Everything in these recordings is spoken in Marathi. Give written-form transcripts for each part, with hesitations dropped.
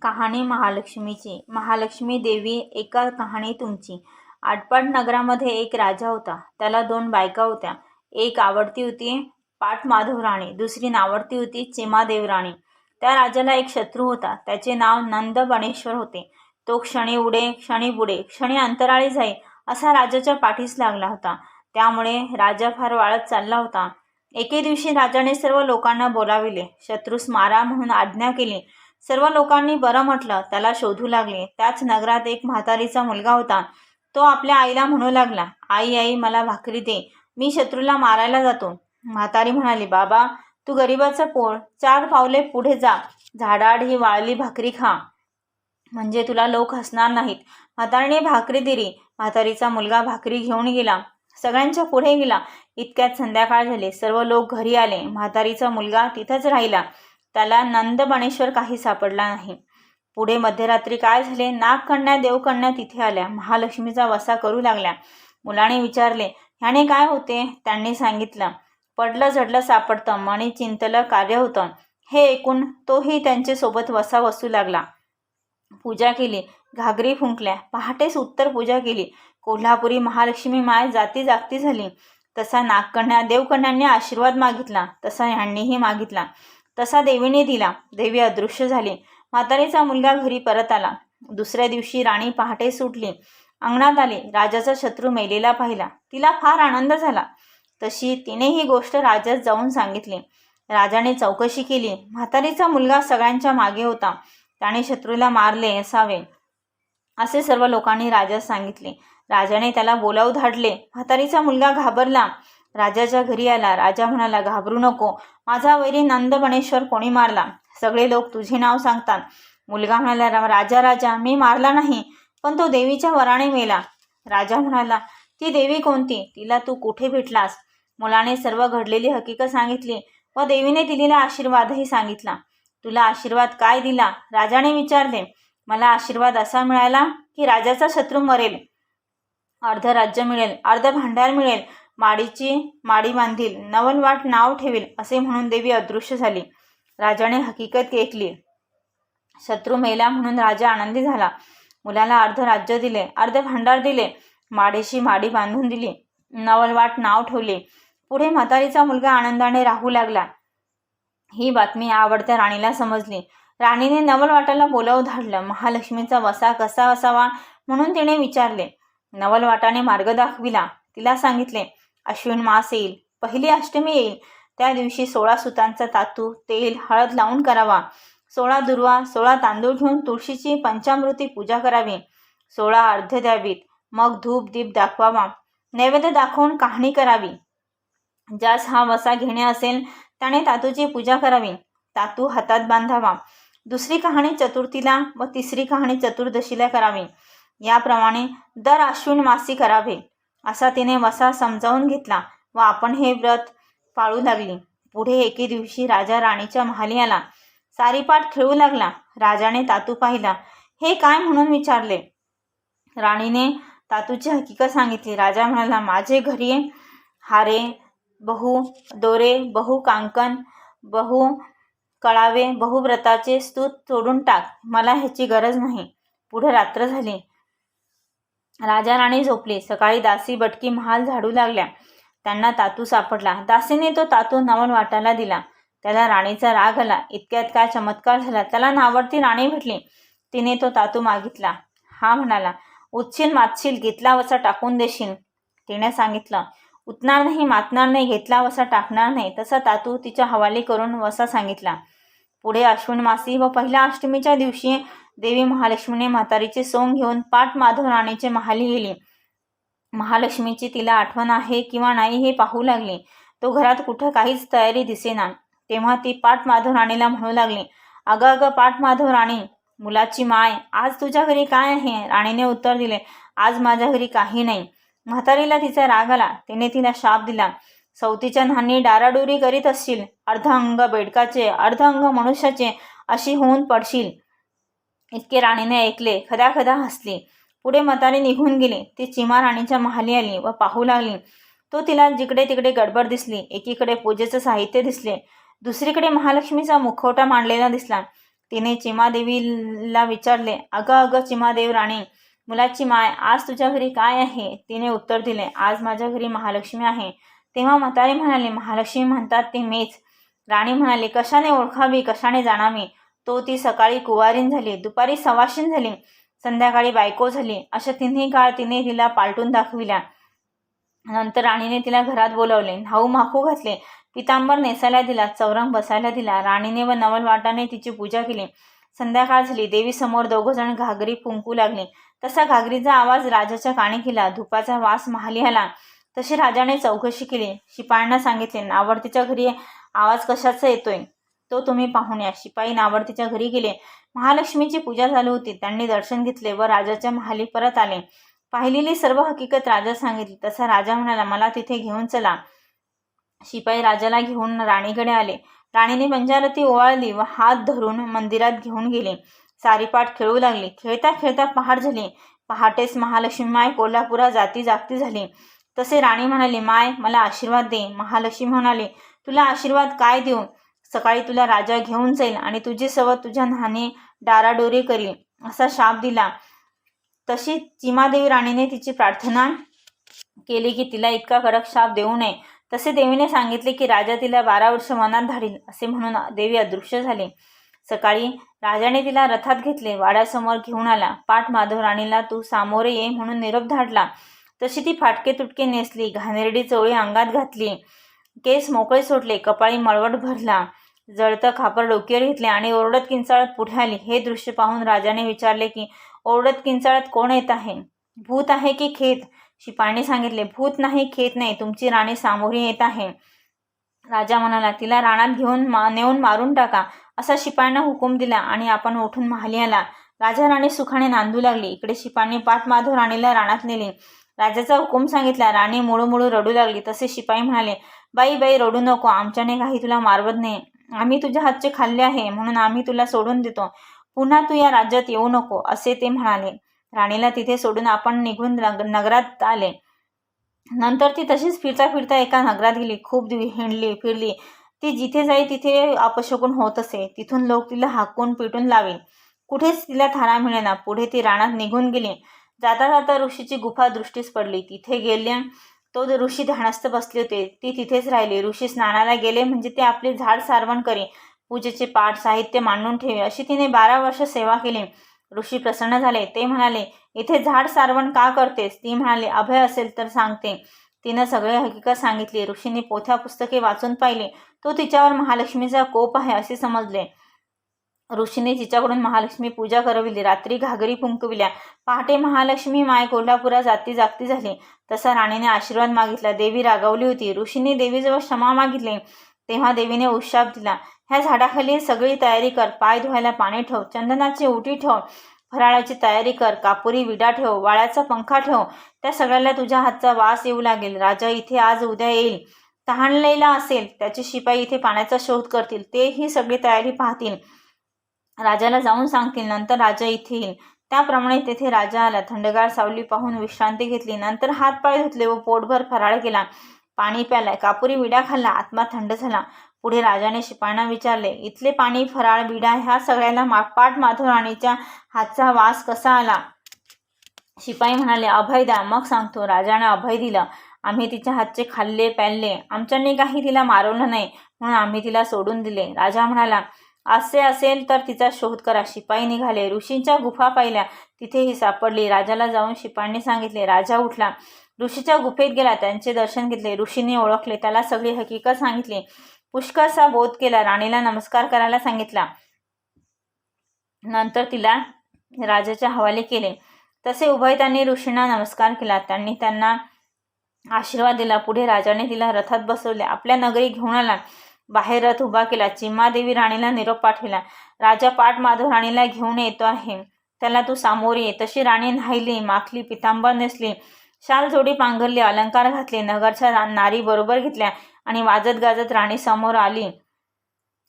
कहाणी महालक्ष्मीची. महालक्ष्मी देवी एका कहाणी तुमची. आटपाट नगरामध्ये एक राजा होता. त्याला 2 बायका होत्या. एक आवडती होती पाटमाधव राणी, दुसरी नावडती होती चिमादेव राणी. त्या राजाला एक शत्रू होता. त्याचे नाव नंदबणेश्वर होते. तो क्षणी उडे, क्षणी बुडे, क्षणी अंतराळी जाई असा राजाच्या पाठीस लागला होता. त्यामुळे राजा फार वाळत चालला होता. एके दिवशी राजाने सर्व लोकांना बोलाविले. शत्रूस मारा म्हणून आज्ञा केली. सर्व लोकांनी बरं म्हटलं. त्याला शोधू लागले. त्याच नगरात एक म्हातारीचा मुलगा होता. तो आपल्या आईला म्हणू लागला, आई आई मला भाकरी दे, मी शत्रूला मारायला जातो. म्हातारी म्हणाली, बाबा तू गरिबाचं पोळ, 4 पावले पुढे जा, झाडाआड ही वाळली भाकरी खा, म्हणजे तुला लोक हसणार नाहीत. म्हातारीने भाकरी दिली. म्हातारीचा मुलगा भाकरी घेऊन गेला. सगळ्यांच्या पुढे गेला. इतक्यात संध्याकाळ झाली. सर्व लोक घरी आले. म्हातारीचा मुलगा तिथंच राहिला. त्याला नंदबणेश्वर काही सापडला नाही. पुढे मध्यरात्री काय झाले? नागकन्या देवकन्या तिथे आल्या. महालक्ष्मीचा वसा करू लागल्या. मुलाने विचारले, ह्याने काय होते? त्यांनी सांगितलं, पडलं झडलं सापडतं, मणी चिंतलं कार्य होतं. हे ऐकून तोही त्यांच्यासोबत वसा वसू लागला. पूजा केली, घागरी फुंकल्या. पहाटेस उत्तर पूजा केली. कोल्हापुरी महालक्ष्मी माय जाती जागती झाली. तसा नागकन्या देवकन्यांनी आशीर्वाद मागितला, तसा ह्यांनीही मागितला. तसा देवीने दिला. देवी अदृश्य झाली. म्हातारीचा मुलगा घरी परत आला. दुसऱ्या दिवशी राणी पहाटे सुटली. अंगणात आली. राजाचा शत्रू मेलेला पाहिला. तिला फार आनंद झाला. तशी तिने ही गोष्ट राजास जाऊन सांगितली. राजाने चौकशी केली. म्हातारीचा मुलगा सगळ्यांच्या मागे होता. त्याने शत्रूला मारले असावे असे सर्व लोकांनी राजास सांगितले. राजाने त्याला बोलावू धाडले. म्हातारीचा मुलगा घाबरला. राजाच्या घरी आला. राजा म्हणाला, घाबरू नको, माझा वैरी नंदबणेश्वर कोणी मारला? सगळे लोक तुझे नाव सांगतात. मुलगा म्हणाला, राजा राजा मी मारला नाही, पण तो देवीच्या वराने मेला. राजा म्हणाला, ती देवी कोणती? तिला तू कुठे भेटलास? मुलाने सर्व घडलेली हकीकत सांगितली व देवीने दिलेला आशीर्वादही सांगितला. तुला आशीर्वाद काय दिला? राजाने विचारले. मला आशीर्वाद असा मिळाला की राजाचा शत्रू मरेल, अर्ध राज्य मिळेल, अर्ध भांडार मिळेल, माडीची माडी बांधील, नवलवाट नाव ठेवील असे म्हणून देवी अदृश्य झाली. राजाने हकीकत ऐकली. शत्रू मेला म्हणून राजा आनंदी झाला. मुलाला अर्ध राज्य दिले, अर्ध भांडार दिले, माडीशी माडी बांधून दिली, नवलवाट नाव ठेवले. पुढे म्हातारीचा मुलगा आनंदाने राहू लागला. ही बातमी आवडत्या राणीला समजली. राणीने नवलवाटाला बोलावून धाडलं. महालक्ष्मीचा वसा कसा असावा म्हणून तिने विचारले. नवलवाटाने मार्ग दाखविला. तिला सांगितले, अश्विन मास येईल, पहिली अष्टमी येईल. त्या दिवशी 16 सुतांचा तातू तेल हळद लावून करावा. 16 दुर्वा 16 तांदूळ घेऊन तुळशीची पंचामृती पूजा करावी. 16 अर्घ्य द्यावीत. मग धूप दीप दाखवावा. नैवेद्य दाखवून कहाणी करावी. ज्यास हा वसा घेणे असेल त्याने तातूची पूजा करावी. तातू हातात बांधावा. दुसरी कहाणी चतुर्थीला व तिसरी कहाणी चतुर्दशीला करावी. याप्रमाणे दर अश्विन मासी करावे असा तिने वसा समजावून घेतला व आपण हे व्रत पाळू लागली. पुढे एके दिवशी राजा राणीच्या महाली आला. सारीपाट खेळू लागला. राजाने तातू पाहिला. हे काय म्हणून विचारले. राणीने तातूची हकीकत सांगितली. राजा म्हणाला, माझे घरी हारे बहु, दोरे बहु, कांकण बहु, कळावे बहुव्रताचे स्तूत सोडून टाक, मला ह्याची गरज नाही. पुढे रात्र झाली. राजा राणी झोपली. सकाळी दासी बटकी महाल झाडू लागल्या. त्यांना तातू सापडला. दासीने तो तातू नवलवाटाला दिला. त्याला राणीचा राग आला. इतक्यात काय चमत्कार झाला. त्याला नावडती राणी भेटली. तिने तो तातू मागितला. हा म्हणाला, उचशील मातशील, घेतला वसा टाकून देशील. तिने सांगितलं, उतणार नाही, मातणार नाही, घेतला वसा टाकणार नाही. तसा तातू तिच्या हवाली करून वसा सांगितला. पुढे अश्विन मासी व पहिल्या अष्टमीच्या दिवशी देवी महालक्ष्मीने म्हातारीचे सोंग घेऊन पाटमाधव राणीचे महाली गेली. महालक्ष्मीची तिला आठवण आहे किंवा नाही हे पाहू लागली. तो घरात कुठं काहीच तयारी दिसेना. तेव्हा ती पाटमाधव राणीला म्हणू लागली, अगं अगं पाटमाधव राणी, मुलाची माय, आज तुझ्या घरी काय आहे? राणीने उत्तर दिले, आज माझ्या घरी काही नाही. म्हातारीला तिचा राग आला. तिने तिला शाप दिला. सवतीच्या न्हाणी डाराडोरी करीत असशील, अर्ध अंग बेडकाचे अर्ध अंग मनुष्याचे अशी होऊन पडशील. इतके राणीने ऐकले. खदाखदा हसली. पुढे म्हातारी निघून गेली. ती चिमा राणीच्या महाली आली व पाहू लागली. तो तिला जिकडे तिकडे गडबड दिसली. एकीकडे पूजेचं साहित्य दिसले, दुसरीकडे महालक्ष्मीचा मुखवटा मांडलेला दिसला. तिने चिमादेवीला विचारले, अगं अगं चिमादेव राणी, मुलाची माय, आज तुझ्या घरी काय आहे? तिने उत्तर दिले, आज माझ्या घरी महालक्ष्मी आहे. तेव्हा म्हातारे म्हणाले, महालक्ष्मी म्हणतात ते मीच. राणी म्हणाली, कशाने ओळखावी, कशाने जाणावी? तो ती सकाळी कुवारीन झाली, दुपारी सवाशीण झाली, संध्याकाळी बायको झाली. अशा तिन्ही काळ तिने तिला पालटून दाखविल्या. नंतर राणीने तिला घरात बोलावले, न्हाऊ माखू घातले, पितांबर नेसायला दिला, चौरंग बसायला दिला. राणीने व नवलवाटाने तिची पूजा केली. संध्याकाळ झाली. देवीसमोर दोघंजण घागरी फुंकू लागले. तसा घागरीचा आवाज राजाच्या कानी गेला. धुपाचा वास महाली आला. तशी राजाने चौकशी केली. शिपायांना सांगितले, नावर्तीच्या घरी आवाज कशाचा येतोय तो तुम्ही पाहून या. शिपाई नावर्तीच्या घरी गेले. महालक्ष्मीची पूजा चालू होती. त्यांनी दर्शन घेतले व राजाच्या महाली परत आले. पाहिलेली सर्व हकीकत राजा सांगितली. तसा राजा म्हणाला, मला तिथे घेऊन चला. शिपाई राजाला घेऊन राणीकडे आले. राणीने पंचारती ओवाळली व हात धरून मंदिरात घेऊन गेले. सारीपाट खेळू लागली. खेळता खेळता पहाट झाली. पहाटेस महालक्ष्मी माय कोल्हापुरात जागती झाली. तसे राणी म्हणाली, माय मला आशीर्वाद दे. महालक्ष्मी म्हणाली, तुला आशीर्वाद काय देऊ? सकाळी तुला राजा घेऊन जाईल आणि तुझी सवत तुझ्या न्हाणी डाराडोरी करील असा शाप दिला. तशी चिमादेवी राणीने तिची प्रार्थना केली की तिला इतका कडक शाप देऊ नये. तसे देवीने सांगितले की राजा तिला 12 वर्ष वनात धाडील. असे म्हणून देवी अदृश्य झाली. सकाळी राजाने तिला रथात घेतले. वाड्यासमोर घेऊन आला. पाठ माधव राणीला तू सामोरे ये म्हणून निरोप धाडला. तशी ती फाटके तुटके नेसली. घाणेरडी चोळी अंगात घातली. केस मोकळे सोडले. कपाळी मळवट भरला. जळतं खापर डोक्यावर घेतले आणि ओरडत किंचाळत पुढे आली. हे दृश्य पाहून राजाने विचारले की ओरडत किंचाळत कोण येत आहे? भूत आहे की खेत? शिपायाने सांगितले, भूत नाही, खेत नाही, तुमची राणी सामोरी येत आहे. राजा म्हणाला, तिला रानात नेऊन मारून टाका असा शिपायांना हुकूम दिला आणि आपण उठून महाली आला. राजा राणी सुखाने नांदू लागली. इकडे शिपायांनी पाठ माधव राणीला रानात नेले. राजाचा हुकूम सांगितला. राणी मुळू रडू लागली. तसे शिपाई म्हणाले, बाई बाई रडू नको, आमच्याने काही तुला मारवत नाही. आम्ही तुझ्या हातचे खाल्ले आहे म्हणून आम्ही तुला सोडून देतो. पुन्हा तू या राज्यात येऊ नको असे ते म्हणाले. राणीला तिथे सोडून आपण निघून नगरात आले. नंतर ती तशीच फिरता फिरता एका नगरात गेली. खूप हिंडली फिरली. ती जिथे जाई तिथे अपशकुन होत असे. तिथून लोक तिला हाकून पिटून लावे. कुठेच तिला थारा मिळेना. पुढे ती रानात निघून गेली. जाता जाता ऋषीची गुफा दृष्टीस पडली. तिथे गेले तो ऋषी ध्यानस्थ बसले होते. ती तिथेच राहिली. ऋषी स्नानाला गेले म्हणजे ते आपली झाड सारवण करी, पूजेचे पाठ साहित्य मांडून ठेवे. अशी तिने 12 वर्ष सेवा केली. ऋषी प्रसन्न झाले. ते म्हणाले, इथे झाड सारवण का करतेस? ती म्हणाली, अभय असेल तर सांगते. तिनं सगळे हकीकत सांगितली. ऋषीने पोथ्या पुस्तके वाचून पाहिले. तो तिच्यावर महालक्ष्मीचा कोप आहे असे समजले. ऋषीने तिच्याकडून महालक्ष्मी पूजा करविली. रात्री घागरी फुंकविल्या. पहाटे महालक्ष्मी माय कोल्हापुरात जागती झाली. तसा राणीने आशीर्वाद मागितला. देवी रागावली होती. ऋषीने देवीजवळ क्षमा मागितली. तेव्हा देवीने उशाप दिला. ह्या झाडाखाली सगळी तयारी कर. पाय धुवायला पाणी ठेव, चंदनाची ओटी ठेव, फराळाची तयारी कर, कापुरी विडा ठेव, वाळ्याचा पंखा ठेव. त्या सगळ्याला तुझ्या हातचा वास येऊ लागेल. राजा इथे आज उद्या येईल. तहानलेला असेल. त्याचे शिपाई इथे पाण्याचा शोध करतील. ते ही सगळी तयारी पाहतील. राजाला जाऊन सांगतील. नंतर राजा इथे येईल. त्याप्रमाणे तेथे राजा आला. थंडगार सावली पाहून विश्रांती घेतली. नंतर हात पाय धुतले व पोटभर फराळ केला. पाणी प्याला. कापुरी विडा खाल्ला. आत्मा थंड झाला. पुढे राजाने शिपायांना विचारले, इथले पाणी, फराळ, विडा ह्या सगळ्याला पाठ माधव राणीच्या हातचा वास कसा आला? शिपाई म्हणाले, अभय द्या, मग सांगतो. राजाने अभय दिलं. आम्ही तिच्या हातचे खाल्ले प्याल्ले. आमच्याने काही तिला मारवलं नाही म्हणून आम्ही तिला सोडून दिले. राजा म्हणाला, असे असेल तर तिचा शोध करा. शिपाई निघाले. ऋषींच्या गुफा पाहिल्या. तिथेही सापडली. राजाला जाऊन शिपायांनी सांगितले. राजा उठला. ऋषीच्या गुफेत गेला. त्यांचे दर्शन घेतले. ऋषीने ओळखले. त्याला सगळी हकीकत सांगितली. पुष्कळसा बोध केला. राणीला नमस्कार करायला सांगितला. नंतर तिला राजाच्या हवाले केले. तसे उभयतांनी ऋषींना नमस्कार केला. त्यांनी त्यांना आशीर्वाद दिला. पुढे राजाने तिला रथात बसवले. आपल्या नगरी घेऊन आला. बाहेर रथ उभा केला. चिमादेवी राणीला निरोप पाठविला. राजा पाठ माधव राणीला घेऊन येतो आहे. त्याला तू सामोरी ये. तशी राणी न्हायली, माखली, पितांबर नेसली, शाल जोडी पांघरली, अलंकार घातले. नगरच्या नारी बरोबर घेतल्या आणि वाजत गाजत राणी समोर आली.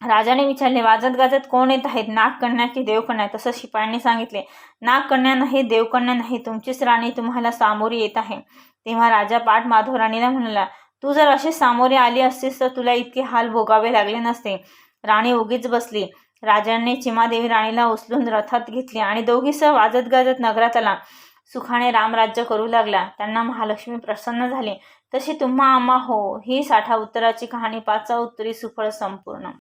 राजाने विचारले, वाजत गाजत कोण येत आहेत? नागकन्या की देवकन्या? तसं शिपायांनी सांगितले, नागकन्या नाही, देवकन्या नाही, तुमचीच राणी तुम्हाला सामोरी येत आहे. तेव्हा राजा पाठ माधव राणीला म्हणाला, तू जर अशी सामोरे आली असतीस तर तुला इतके हाल भोगावे लागले नसते. राणी उगीच बसली. राजाने चिमादेवी राणीला उचलून रथात घेतली आणि दोघीसह वाजत गाजत नगरात आला. सुखाने रामराज्य करू लागला. त्यांना महालक्ष्मी प्रसन्न झाली. तशी तुम्हा आम्हा हो ही 60 उत्तराची कहाणी 5 उत्तरी सुफळ संपूर्ण.